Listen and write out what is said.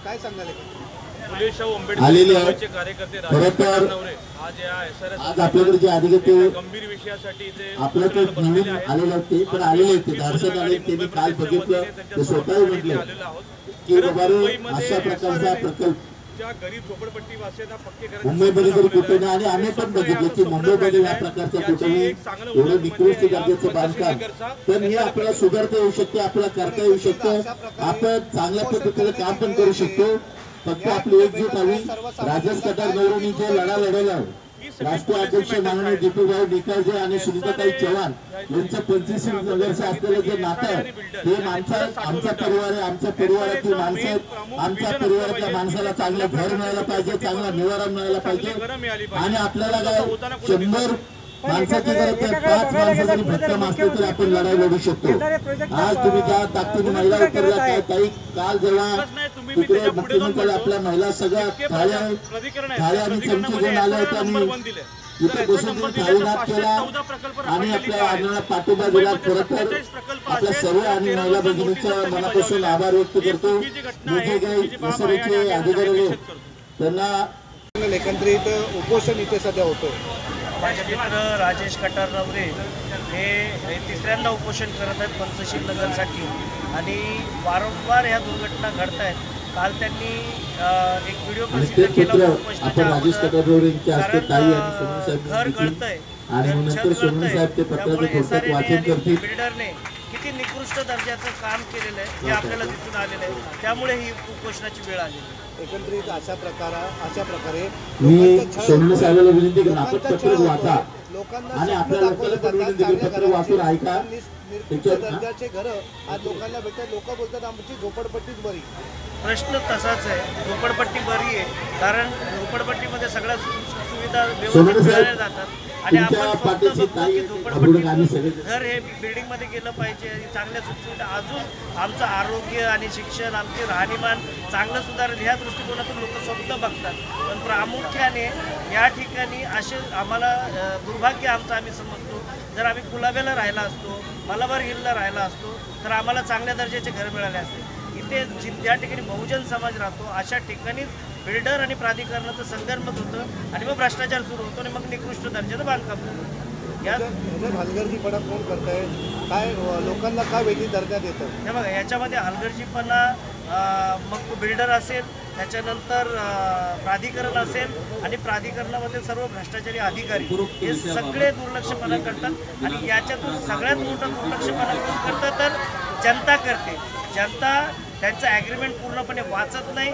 काय सांगाल? फुले शाहू आंबेडकर कार्यकर्ते आज आपल्याकडे जे अधिकारी गंभीर विषयासाठी आपल्याकडे नवीन आलेले होते पण आलेले होते दर्शक आले त्यांनी काल बघितलं ते स्वतःही म्हटलं की बाबा अशा प्रकारचा प्रकल्प गरीब झोपडपट्टी वासियांना पक्के मुंबईमध्ये जर कुठे नाही आणि आम्ही पण बघितलं की मुंबईमध्ये या प्रकारचं कुठेही एवढं निकृष्ट दर्जाचं बांधकाम पण हे आपल्याला सुधारता येऊ शकते, आपल्याला करता येऊ शकतं, आपण चांगल्या पद्धतीने काम पण करू शकतो. फक्त आपली एकजूट हवी. राजेश कटार गौरवनी जे लढा लढवला राष्ट्रीय अध्यक्ष माननीय दीपूभाई निकाळजे आणि सुनीताताई चव्हाण यांचं 25 वर्ष असलेलं जे नातं हे आमचा परिवार आहे, आमच्या परिवारातील माणसं, आमच्या परिवारातल्या माणसाला चांगलं घर मिळायला पाहिजे, चांगला निवारा मिळायला पाहिजे आणि आपल्याला काय 100 माणसाची गरज आहे, 5 माणसं जरी भक्कम असले तर आपण लढाई लढू शकतो. आज तुम्ही ज्या ताकदीने महिला उतरल्या काय ताई, काल जेव्हा तिकडे मुख्यमंत्री आपल्या महिला सगळ्या थाळ्या आणि चमचे घेऊन आल्या होत्या आणि इथे बसून थाळी नाद केला आणि आपल्या आम्हाला पाठिंबा दिला. खरं तर आपल्या सर्व आणि महिला भगिनीचा मनापासून आभार व्यक्त करतो. मोठे काही नसरेचे अधिकारी त्यांना एकंदरीत उपोषण इथे सध्या होतं. माझे मित्र राजेश कटार नवरे हे तिसऱ्यांदा उपोषण करत आहेत पंचशील नगरसाठी आणि वारंवार ह्या दुर्घटना घडत आहेत. काल त्यांनी एक व्हिडिओ प्रसिद्ध केला घर गळतंय, बिल्डरने किती निकृष्ट दर्जाचं काम केलेलं आहे हे आपल्याला दिसून आलेलं आहे. त्यामुळे ही उपोषणाची वेळ आली. एकंदरीत अशा प्रकारे मी सोनवणे साहेबांना विनंती करतो आपण पत्र वाचा लोकांना आणि आपल्या पत्र वाचून ऐका. दर्जाचे घर आज लोकांना भेटतात. लोक बोलतात आमची झोपडपट्टीच बरी. प्रश्न तसाच आहे, झोपडपट्टी बरी आहे कारण झोपडपट्टीमध्ये सगळ्या सुविधा व्यवस्थित मिळाल्या जातात आणि आपण स्वतः बघतो की झोपडपट्टी घर हे बिल्डिंग मध्ये गेलं पाहिजे आणि चांगल्या सुखसुविधा अजून आमचं आरोग्य आणि शिक्षण आमचे राहणीमान चांगलं सुधारेल ह्या दृष्टिकोनातून लोक स्वप्न बघतात. पण प्रामुख्याने या ठिकाणी असे आम्हाला दुर्भाग्य आमचं आम्ही समजतो. जर आम्ही कुलाब्याला राहिला असतो, मलाबार हिलला राहिला असतो तर आम्हाला चांगल्या दर्जाचे घर मिळाले असते. इथे ज्या ठिकाणी बहुजन समाज राहतो अशा ठिकाणीच बिल्डर आणि प्राधिकरणाचं संगनमत होतं आणि मग भ्रष्टाचार सुरू होतो आणि मग निकृष्ट दर्जाचं बांधकाम होतं. या हलगर्जीपणा कोण करताय, काय लोकांना काय वेगळी दर्जा देतं हे बघा, याच्यामध्ये हलगर्जीपणा मग बिल्डर असेल, त्याच्यानंतर प्राधिकरण असेल आणि प्राधिकरणामध्ये सर्व भ्रष्टाचारी अधिकारी हे सगळे दुर्लक्षपणा करतात आणि याच्यातून सगळ्यात मोठा दुर्लक्षपणा कोण करतं तर जनता करते. जनता त्यांचं ॲग्रीमेंट पूर्णपणे वाचत नाही.